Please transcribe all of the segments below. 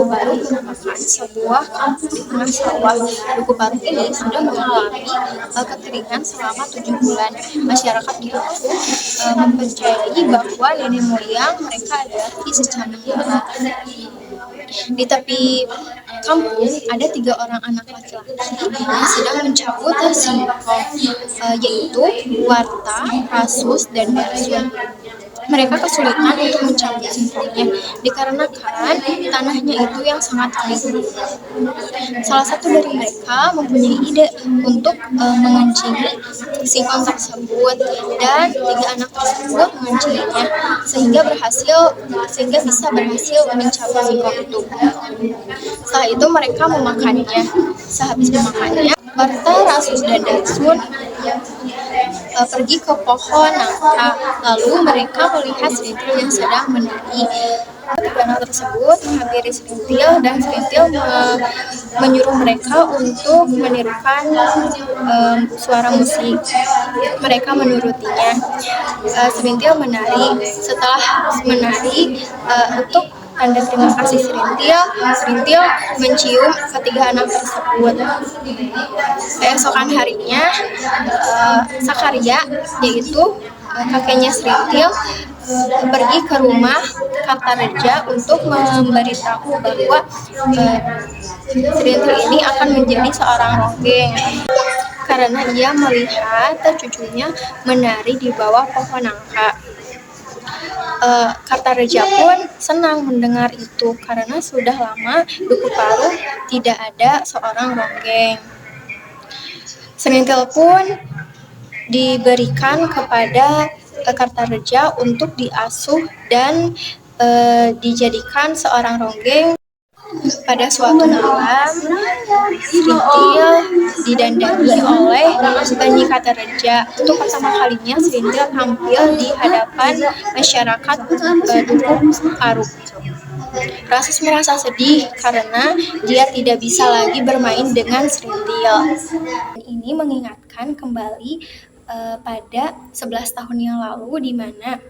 Paruk merupakan sebuah kampung di tengah sawah. Duku Paruk ini sudah mengalami kekeringan selama 7 bulan. Masyarakat di kampung mempercayai bahwa nenek moyang mereka adalah Ki Secamenggala. Di tepi kampung ada 3 orang anak laki-laki yang sedang mencabut singkong, yaitu Warta, Rasus, dan Darsun. Mereka kesulitan untuk mencabut singkongnya dikarenakan tanahnya itu yang sangat kering. Salah satu dari mereka mempunyai ide untuk mengencingi singkong tersebut, dan 3 anak tersebut mengencinginya sehingga bisa berhasil mencabut singkong itu. Setelah itu mereka memakannya. Sehabis memakannya, Warta, Rasus, dan Darsun pergi ke pohon nangka. Lalu mereka melihat Serintil yang sedang menari. 3 anak tersebut menghampiri Serintil, dan Serintil menyuruh mereka untuk menirukan suara musik. Mereka menurutinya. Serintil menari. Setelah menari, untuk tanda terima kasih Serintil mencium ketiga anak tersebut. Keesokan harinya, Sakaria, yaitu kakeknya Serintil, pergi ke rumah Kartareja untuk memberitahu bahwa Serintil ini akan menjadi seorang ronggeng karena ia melihat cucunya menari di bawah pohon nangka. Kartareja pun senang mendengar itu karena sudah lama Duku Paruk tidak ada seorang ronggeng. Serintil pun diberikan kepada Kartareja untuk diasuh dan dijadikan seorang ronggeng. Pada suatu malam, Serintil didandani oleh Nyi Kartareja. Untuk pertama kalinya Serintil tampil di hadapan masyarakat Duku Paruk. Rasus merasa sedih karena dia tidak bisa lagi bermain dengan Serintil. Ini mengingatkan kembali pada 11 tahun yang lalu, di mana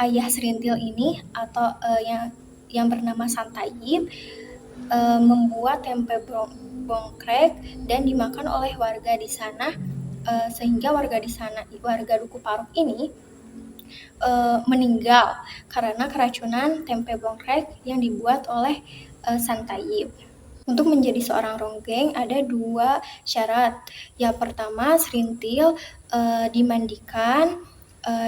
ayah Serintil ini atau yang bernama Santayib membuat tempe bongkrek dan dimakan oleh warga di sana, sehingga warga Duku Paruk ini meninggal karena keracunan tempe bongkrek yang dibuat oleh Santayib. Untuk menjadi seorang ronggeng ada 2 syarat. Yang pertama, Serintil dimandikan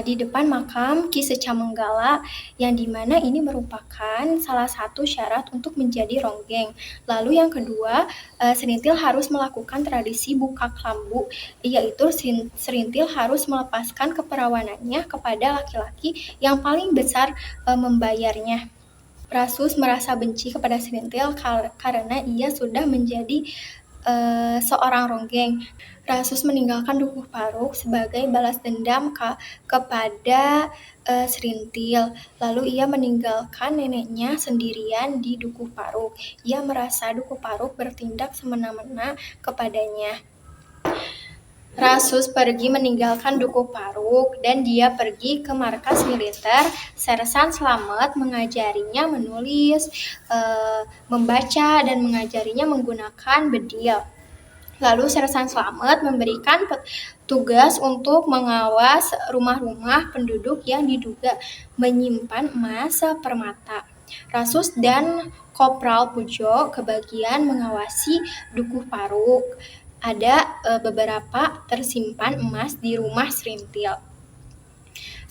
di depan makam Ki Secamenggala, yang dimana ini merupakan salah satu syarat untuk menjadi ronggeng. Lalu yang kedua, Serintil harus melakukan tradisi buka kelambu, yaitu Serintil harus melepaskan keperawanannya kepada laki-laki yang paling besar membayarnya. Rasus merasa benci kepada Serintil karena ia sudah menjadi seorang ronggeng. Rasus meninggalkan Duku Paruk sebagai balas dendam kepada Serintil. Lalu ia meninggalkan neneknya sendirian di Duku Paruk. Ia merasa Duku Paruk bertindak semena-mena kepadanya. Rasus pergi meninggalkan Duku Paruk dan dia pergi ke markas militer. Sersan Slamet mengajarinya menulis, membaca, dan mengajarinya menggunakan bedil. Lalu Sersan Slamet memberikan tugas untuk mengawas rumah-rumah penduduk yang diduga menyimpan emas permata. Rasus dan Kopral Pujo kebagian mengawasi Duku Paruk. Ada beberapa tersimpan emas di rumah Serintil.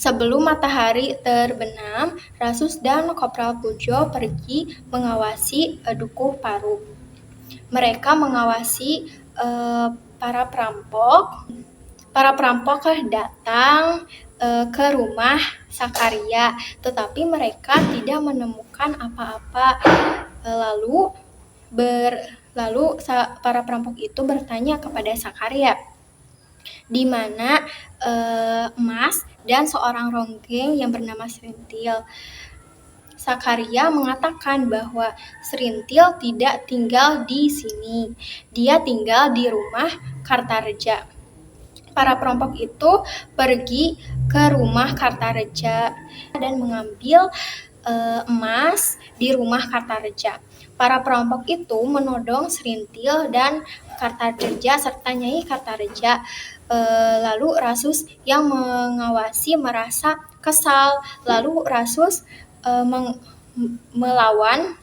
Sebelum matahari terbenam, Rasus dan Kopral Pujo pergi mengawasi Duku Paruk. Mereka mengawasi para perampok. Para perampok datang ke rumah Sakaria, tetapi mereka tidak menemukan apa-apa. Lalu para perampok itu bertanya kepada Sakaria, di mana emas dan seorang ronggeng yang bernama Serintil. Sakaria mengatakan bahwa Serintil tidak tinggal di sini, dia tinggal di rumah Kartareja. Para perampok itu pergi ke rumah Kartareja dan mengambil emas di rumah Kartareja. Para perampok itu menodong Srintil dan Kartareja serta Nyai Kartareja. Lalu Rasus yang mengawasi merasa kesal. Lalu Rasus melawan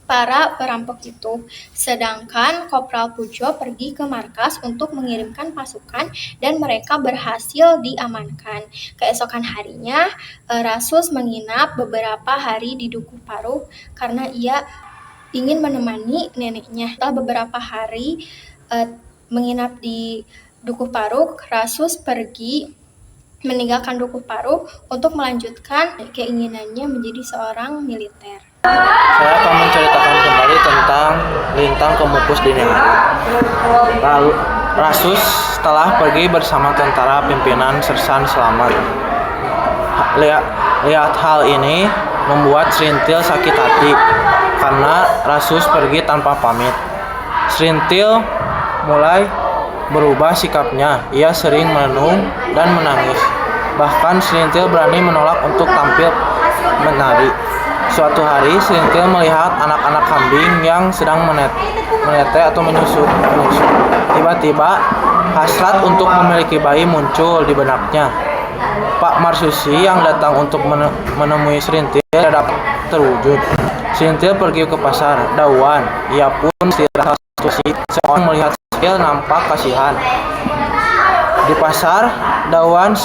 para perampok itu. Sedangkan Kopral Pujo pergi ke markas untuk mengirimkan pasukan dan mereka berhasil diamankan. Keesokan harinya, Rasus menginap beberapa hari di Dukuh Paruk karena ia ingin menemani neneknya. Setelah beberapa hari menginap di Dukuh Paruk, Rasus pergi meninggalkan Dukuh Paruk untuk melanjutkan keinginannya menjadi seorang militer. Saya akan menceritakan kembali tentang Lintang Kemukus Dini Hari. Lalu Rasus setelah pergi bersama tentara pimpinan Sersan Slamet. Lihat hal ini membuat Srintil sakit hati karena Rasus pergi tanpa pamit. Srintil mulai berubah sikapnya. Ia sering merenung dan menangis. Bahkan Srintil berani menolak untuk tampil menari. Suatu hari Srintil melihat anak-anak kambing yang sedang menete atau menyusu. Tiba-tiba hasrat untuk memiliki bayi muncul di benaknya. Pak Marsusi yang datang untuk menemui Srintil tidak dapat terwujud. Srintil pergi ke pasar Dawan. Ia pun istirahat. Seorang melihat Srintil nampak kasihan. Di pasar Dawan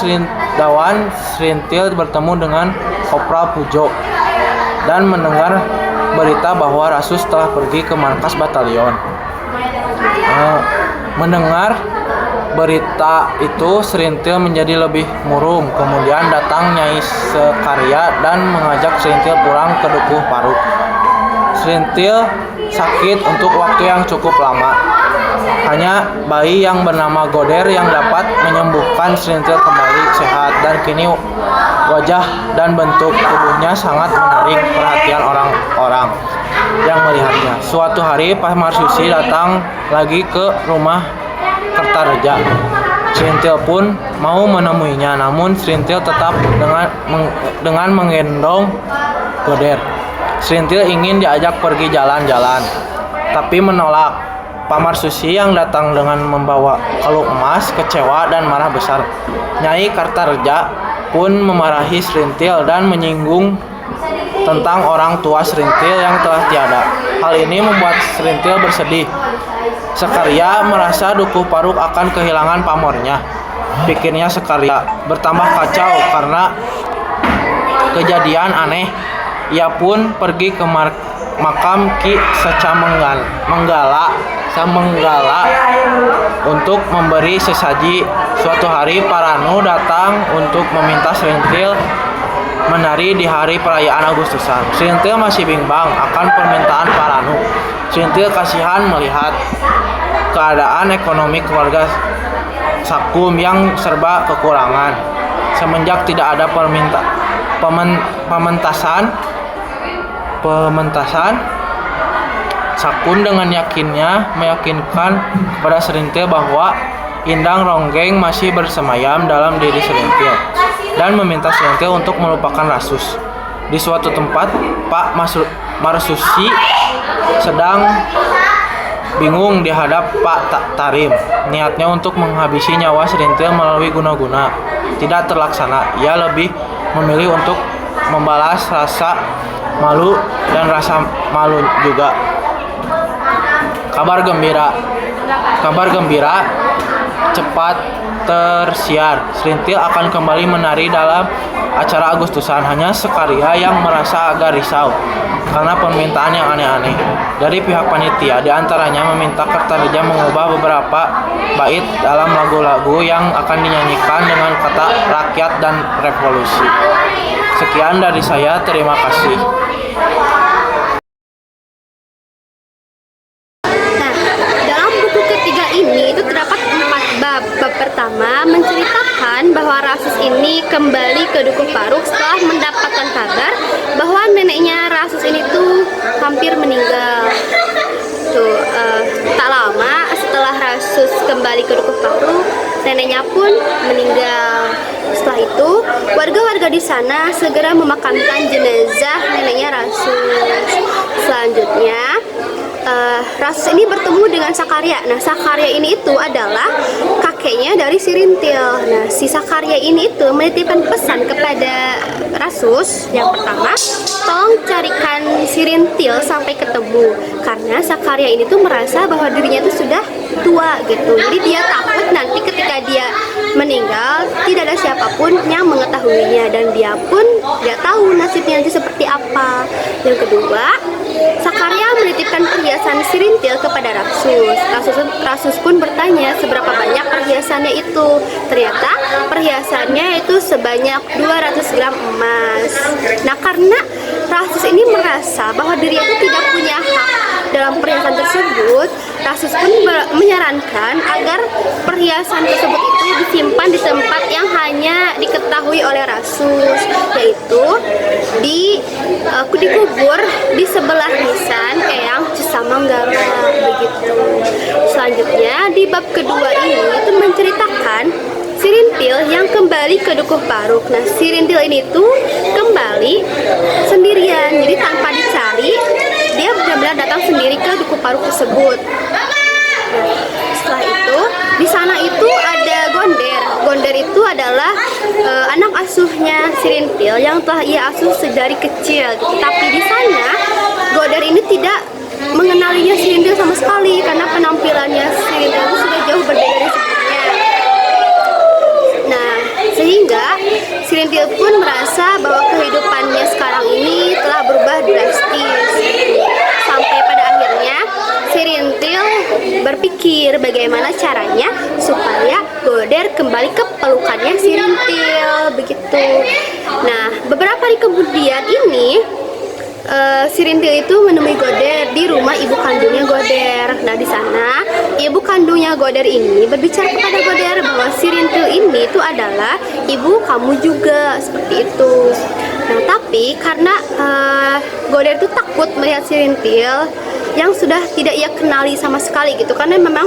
Srintil bertemu dengan Kopral Pujo dan mendengar berita bahwa Rasus telah pergi ke markas batalion. Mendengar berita itu, Srintil menjadi lebih murung. Kemudian datang Nyai Sekarya dan mengajak Srintil pulang ke Dukuh Paruk. Srintil sakit untuk waktu yang cukup lama. Hanya bayi yang bernama Goder yang dapat menyembuhkan Srintil kembali sehat, dan kini wajah dan bentuk tubuhnya sangat menarik perhatian orang-orang yang melihatnya. Suatu hari Pak Marsusi datang lagi ke rumah Kartareja. Srintil pun mau menemuinya, namun Srintil tetap dengan menggendong Goder. Srintil ingin diajak pergi jalan-jalan, tapi menolak. Pak Marsusi yang datang dengan membawa kalung emas kecewa dan marah besar. Nyai Kartareja pun memarahi Srintil dan menyinggung tentang orang tua Srintil yang telah tiada. Hal ini membuat Srintil bersedih. Sekarya merasa Dukuh Paruk akan kehilangan pamornya. Pikirnya Sekarya bertambah kacau karena kejadian aneh. Ia pun pergi ke makam Ki Sacamenggala untuk memberi sesaji. Suatu hari Paranu datang untuk meminta Srintil menari di hari perayaan Agustusan. Srintil masih bimbang akan permintaan Paranu. Srintil kasihan melihat keadaan ekonomi keluarga Sakum yang serba kekurangan. Semenjak tidak ada pementasan, Sakun dengan meyakinkan kepada Srintil bahwa Indang Ronggeng masih bersemayam dalam diri Srintil dan meminta Srintil untuk melupakan Rasus. Di suatu tempat, Pak Marsusi sedang bingung di hadap Pak Tarim. Niatnya untuk menghabisi nyawa Srintil melalui guna-guna tidak terlaksana. Ia lebih memilih untuk membalas rasa malu dan rasa malu juga. Kabar gembira cepat tersiar. Srintil akan kembali menari dalam acara Agustusan. Hanya Sekarya yang merasa agak risau karena permintaan yang aneh-aneh dari pihak panitia. Di antaranya meminta Kartareja mengubah beberapa bait dalam lagu-lagu yang akan dinyanyikan dengan kata rakyat dan revolusi. Sekian dari saya, terima kasih. Bab pertama menceritakan bahwa Rasus ini kembali ke Dukuh Paruk setelah mendapatkan kabar bahwa neneknya Rasus ini tuh hampir meninggal. Tak lama setelah Rasus kembali ke Dukuh Paruk, neneknya pun meninggal. Setelah itu, warga-warga di sana segera memakamkan jenazah neneknya Rasus. Selanjutnya, Rasus ini bertemu dengan Sakarya. Nah, Sakarya ini itu adalah kakeknya dari Sirintil. Nah, si Sakarya ini itu menitipkan pesan kepada Rasus. Yang pertama, tolong carikan Sirintil sampai ketemu. Karena Sakarya ini tuh merasa bahwa dirinya itu sudah tua gitu. Jadi dia takut nanti ketika dia meninggal tidak ada siapapun yang mengetahuinya, dan dia pun tidak tahu nasibnya nanti seperti apa. Yang kedua, Sakarya menitipkan perhiasan Sirintil kepada Rasus. Rasus pun bertanya seberapa banyak perhiasannya itu. Ternyata perhiasannya itu sebanyak 200 gram emas. Nah, karena Rasus ini merasa bahwa dirinya itu tidak punya hak dalam perhiasan tersebut, Rasus pun menyarankan agar perhiasan tersebut itu disimpan di tempat yang hanya diketahui oleh Rasus, yaitu dikubur di sebelah lisan Eyang Cisamanggala begitu. Selanjutnya di bab kedua ini itu menceritakan Sirintil yang kembali ke Dukuh Paruk. Nah, Sirintil ini tuh kembali sendirian, jadi tanpa dicari, dia benar-benar datang sendiri ke Dukuh Paruk tersebut. Nah, setelah itu di sana itu ada Gonder. Gonder itu adalah anak asuhnya Sirintil yang telah ia asuh sedari kecil. Tapi di sana Gonder ini tidak mengenalinya Sirintil sama sekali karena penampilannya Sirintil itu sudah jauh berbeda dari sebelumnya. Nah, sehingga Sirintil pun merasa bahwa kehidupannya sekarang ini telah berubah drastis. Sampai pada akhirnya Sirintil berpikir bagaimana caranya supaya Gonder kembali ke pelukannya Sirintil begitu. Nah, beberapa hari kemudian ini Sirintil itu menemui Gonder di rumah ibu kandungnya Gonder. Nah, di sana ibu kandungnya Gonder ini berbicara kepada Gonder bahwa Sirintil ini itu adalah ibu kamu juga, seperti itu. Nah, tapi karena Gonder itu takut melihat Sirintil yang sudah tidak ia kenali sama sekali gitu, karena memang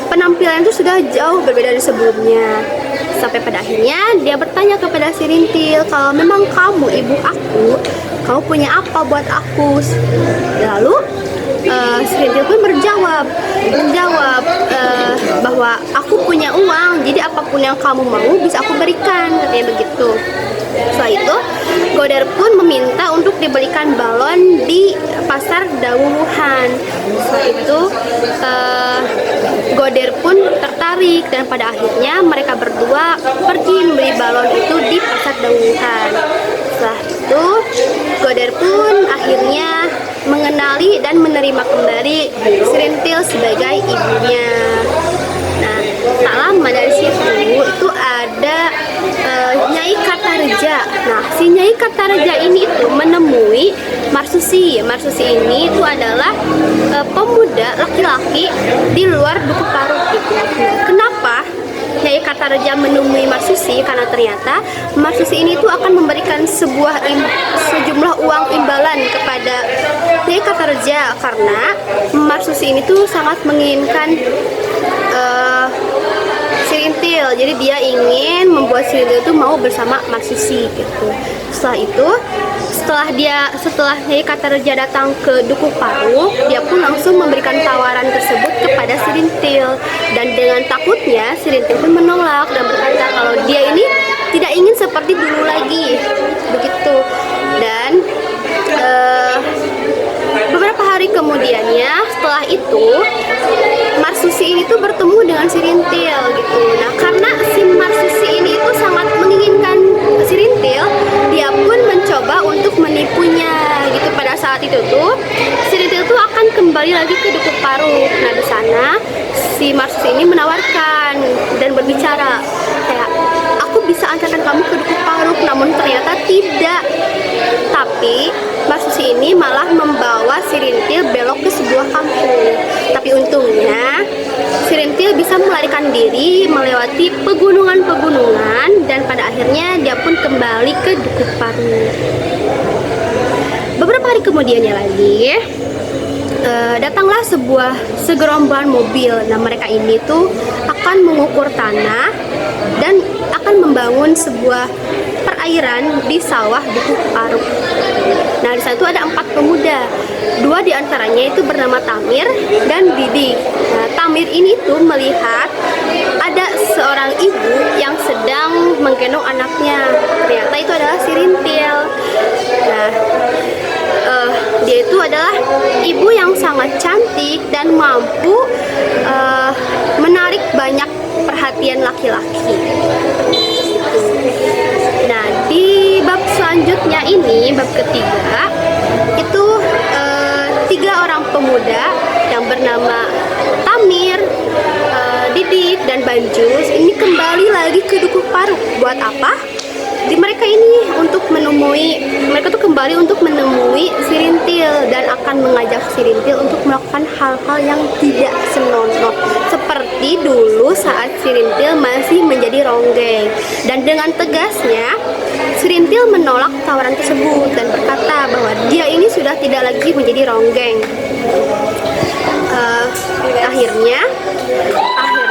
penampilan itu sudah jauh berbeda dari sebelumnya. Sampai pada akhirnya dia bertanya kepada Sirintil, kalau memang kamu ibu aku, kamu punya apa buat aku? Lalu Sirintil pun menjawab bahwa aku punya uang, jadi apapun yang kamu mau bisa aku berikan, katanya begitu. Setelah itu Gonder pun meminta untuk dibelikan balon di pasar Dawuhan. Setelah itu Gonder pun tertarik dan pada akhirnya mereka berdua pergi membeli balon itu di pasar Dawuhan. Setelah itu Gonder pun akhirnya mengenali dan menerima kembali Sirintil sebagai ibunya. Nah, tak lama dari situ itu ada Nyai Kartareja. Nah, si Nyai Kartareja ini itu menemui Marsusi. Marsusi ini itu adalah pemuda laki-laki di luar Dukuh Paruk gitu. Nah, kenapa Nyai Kartareja menemui Marsusi? Karena ternyata Marsusi ini tuh akan memberikan sejumlah uang imbalan kepada Nyai Kartareja, karena Marsusi ini tuh sangat menginginkan Sirintil. Jadi dia ingin membuat Sirintil itu mau bersama Marsusi gitu. Setelah itu, setelah Nyai Kartareja datang ke Dukuh Paruk, dia pun langsung memberikan tawaran tersebut kepada Sirintil. Dan dengan takutnya Sirintil pun menolak dan berkata kalau dia ini tidak ingin seperti dulu lagi begitu. Dan beberapa hari kemudiannya setelah itu Marsusi ini tuh bertemu dengan Sirintil gitu. Nah, karena si Marsusi ini itu sangat menginginkan Sirintil, dia pun mencoba untuk menipunya gitu. Pada saat itu tuh Sirintil tuh akan kembali lagi ke Dukuh Paruk. Nah, di sana si Marsusi ini menawarkan dan berbicara kayak, aku bisa antarkan kamu ke Dukuh Paruk, namun ternyata tidak. Tapi Marsusi ini malah membawa Sirintil belok ke sebuah kampung. Tapi untungnya Sirintil bisa melarikan diri melewati pegunungan-pegunungan dan pada akhirnya dia pun kembali ke Dukuh Paruk. Beberapa hari kemudiannya lagi datanglah segerombolan mobil. Nah, mereka ini tuh akan mengukur tanah dan akan membangun sebuah perairan di sawah Dukuh Paruk. Nah, di sana itu ada 4 pemuda. 2 diantaranya itu bernama Tamir dan Didik. Nah, Tamir ini tuh melihat ada seorang ibu yang sedang menggendong anaknya. Ternyata itu adalah si Rintil. Nah, dia itu adalah ibu yang sangat cantik dan mampu menarik banyak perhatian laki-laki. Nah, di bab selanjutnya ini, bab ketiga, itu 3 orang pemuda yang bernama Tamir, Didik, dan Banjus ini kembali lagi ke Dukuh Paruk. Buat apa? Mereka tuh kembali untuk menemui si Rintil dan akan mengajak si Rintil untuk melakukan hal-hal yang tidak senonoh seperti dulu saat si Rintil masih menjadi ronggeng. Dan dengan tegasnya si Rintil menolak tawaran tersebut dan berkata bahwa dia ini sudah tidak lagi menjadi ronggeng. Akhirnya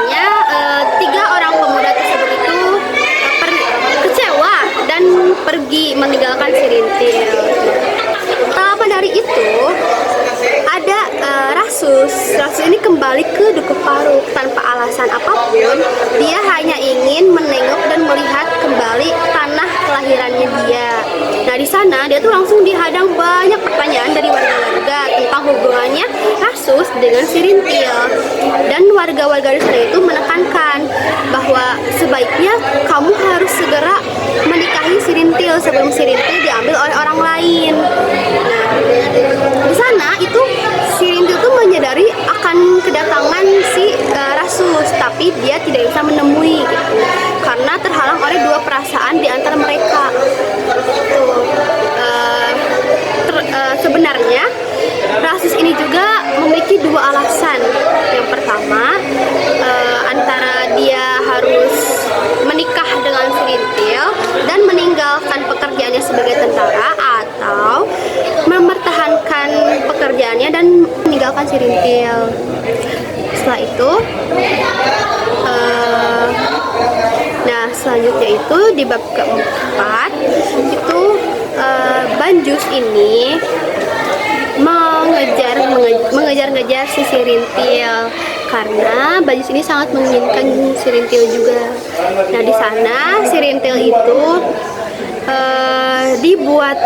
3 orang pemuda tersebut itu kecewa dan pergi meninggalkan si Rintil. Tak lama dari itu ada Rasus ini kembali ke Dukuh Paruk tanpa alasan apapun. Dia hanya ingin menengok dan melihat kembali tanah kelahirannya dia. Nah, di sana dia tuh langsung dihadang banyak pertanyaan dari warga-warga tentang hubungannya Rasus dengan si Rintil. Dan warga-warga di sana itu menekankan bahwa sebaiknya kamu harus segera menikahi si Rintil sebelum si Rintil diambil oleh orang lain. Nah, di sana itu si Rintil tuh menyadari akan kedatangan si Rasus, tapi dia tidak bisa menemui gitu, karena terhalang oleh 2 perasaan di antara mereka. Sebenarnya Rasus ini juga memiliki 2 alasan. Yang pertama, antara dia harus menikah dengan si Rintil dan meninggalkan pekerjaannya sebagai tentara, atau mempertahankan pekerjaannya dan meninggalkan si Rintil. Setelah itu, nah selanjutnya itu di bab keempat itu Banjus ini mengejar-ngejar si Rintil karena Banjus ini sangat menginginkan si Rintil juga. Nah, di sana si Rintil itu dibuat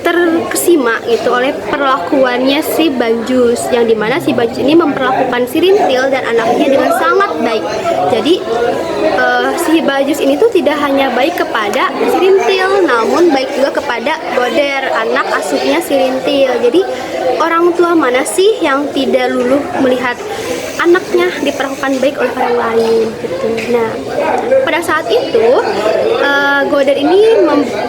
terkesima gitu oleh perlakuannya si Banjus, yang dimana si Banjus ini memperlakukan si Rintil dan anaknya dengan sangat baik. Jadi si Banjus ini tuh tidak hanya baik kepada si Rintil, namun baik juga kepada Goder, anak asuhnya si Rintil. Jadi orang tua mana sih yang tidak luluh melihat anaknya diperlakukan baik oleh orang lain gitu. Nah, pada saat itu Goder ini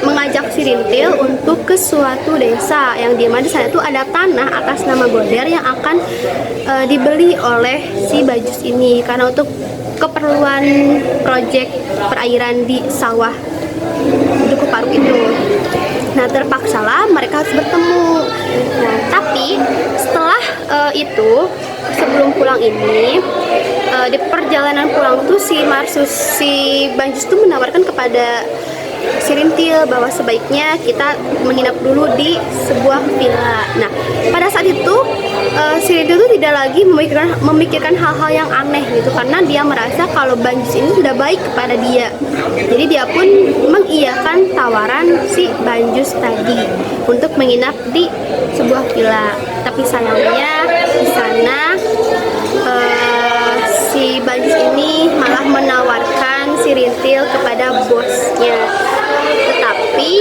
mengajak si Rintil untuk ke suatu desa yang di mana di sana itu ada tanah atas nama Goder yang akan dibeli oleh si Banjus ini karena untuk keperluan proyek perairan di sawah Dukuh Paruk itu. Nah, terpaksalah mereka harus bertemu. Nah, tapi setelah itu, sebelum pulang ini, di perjalanan pulang tuh si Banjus tuh menawarkan kepada si Rintil bahwa sebaiknya kita menginap dulu di sebuah villa. Nah, pada saat itu si Rintil tuh tidak lagi memikirkan hal-hal yang aneh gitu, karena dia merasa kalau Banjus ini sudah baik kepada dia. Jadi dia pun mengiyakan tawaran si Banjus tadi untuk menginap di sebuah villa. Tapi sayangnya di sana si Banjus ini malah menawarkan si Rintil kepada bosnya. Tetapi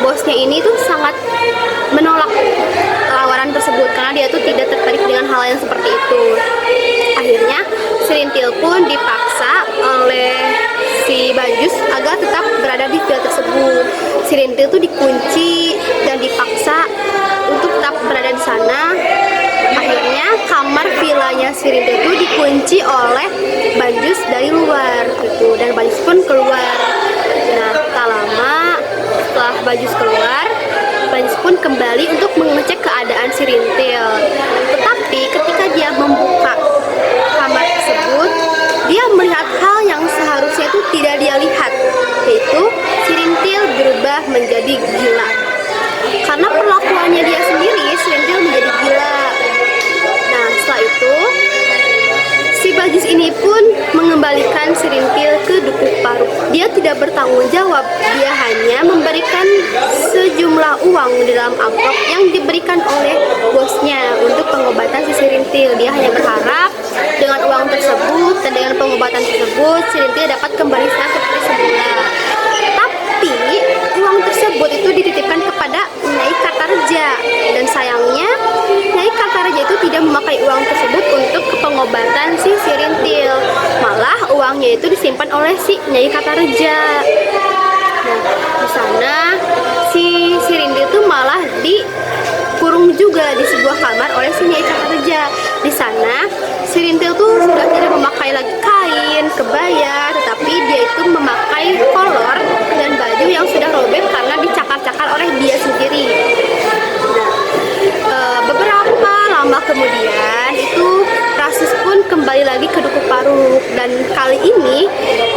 bosnya ini tuh sangat menolak tawaran tersebut karena dia tuh tidak tertarik dengan hal yang seperti itu. Akhirnya si Rintil pun dipaksa oleh si Banjus agar tetap berada di villa tersebut. Si Rintil tuh dikunci dan dipaksa untuk tetap berada di sana. Akhirnya kamar villanya si Rintil itu dikunci oleh Banjus dari luar gitu, dan Banjus pun keluar. Nah, tak lama setelah Banjus keluar, Banjus pun kembali untuk mengecek keadaan si Rintil. Tetapi ketika dia membuka kamar tersebut, dia melihat bertanggung jawab. Dia hanya memberikan sejumlah uang di dalam amplop yang diberikan oleh bosnya untuk pengobatan si Sirintil. Dia hanya berharap dengan uang tersebut dan dengan pengobatan tersebut Sirintil dapat kembali sehat seperti semula. Tapi uang tersebut itu dititipkan kepada Nyai Kartareja, dan sayangnya Nyai Kartareja itu tidak memakai uang tersebut untuk pengobatan si Sirintil. Malah uangnya itu disimpan oleh si Nyai Kartareja. Nah, di sana si Sirintil itu malah dikurung juga di sebuah kamar oleh si Nyai Kartareja. Di sana Sirintil tuh sudah tidak memakai lagi kain, kebaya, tetapi dia itu memakai kolor dan baju yang sudah robek karena dicakar-cakar oleh dia sendiri. Nah, beberapa lama kemudian itu Rasus pun kembali lagi ke Dukuh Paruk, dan kali ini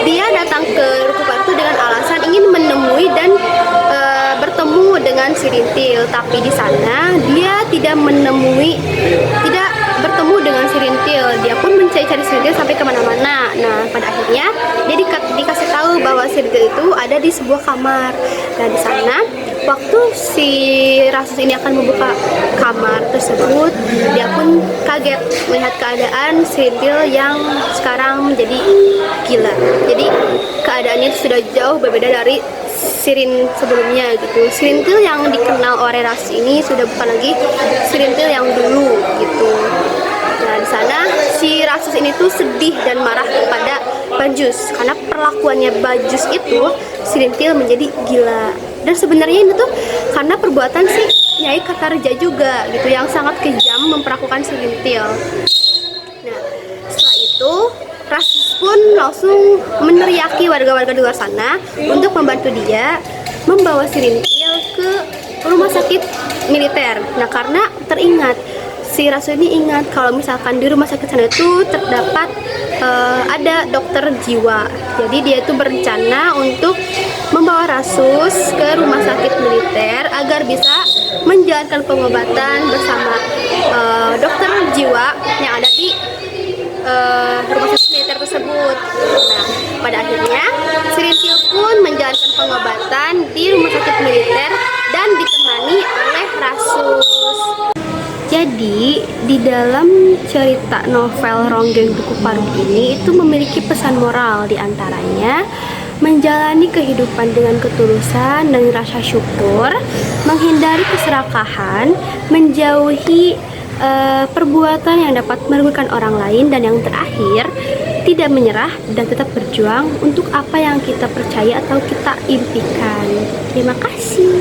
dia datang ke Dukuh Paruk itu dengan alasan ingin menemui dan bertemu dengan Sirintil. Tapi di sana dia tidak bertemu dengan Sirintil. Dia pun mencari-cari Sirintil sampai kemana-mana. Nah, pada akhirnya dia dikasih tahu bahwa Sirintil itu ada di sebuah kamar. Nah, di sana waktu si Rasus ini akan membuka kamar tersebut, dia pun kaget melihat keadaan Sirintil yang sekarang menjadi gila. Jadi keadaannya sudah jauh berbeda dari Sirin sebelumnya gitu. Sirintil yang dikenal oleh Rasus ini sudah bukan lagi Sirintil yang dulu gitu. Nah, di sana si Rasus ini tuh sedih dan marah kepada Bajus karena perlakuannya Bajus itu Sirintil menjadi gila. Dan sebenarnya ini tuh karena perbuatan si Nyai Kartareja juga gitu, yang sangat kejam memperlakukan Sirintil. Nah, setelah itu Rasus pun langsung meneriaki warga-warga di luar sana untuk membantu dia membawa Sirintil ke rumah sakit militer. Nah, karena teringat si Rasus ini ingat kalau misalkan di rumah sakit sana itu terdapat ada dokter jiwa. Jadi dia itu berencana untuk membawa Rasus ke rumah sakit militer agar bisa menjalankan pengobatan bersama dokter jiwa yang ada di rumah sakit militer tersebut. Nah, pada akhirnya Sirintil pun menjalankan pengobatan di rumah sakit militer dan ditemani oleh Rasus. Jadi, di dalam cerita novel Ronggeng Dukuh Paruk ini itu memiliki pesan moral, diantaranya menjalani kehidupan dengan ketulusan dan rasa syukur, menghindari keserakahan, menjauhi perbuatan yang dapat merugikan orang lain, dan yang terakhir tidak menyerah dan tetap berjuang untuk apa yang kita percaya atau kita impikan. Terima kasih.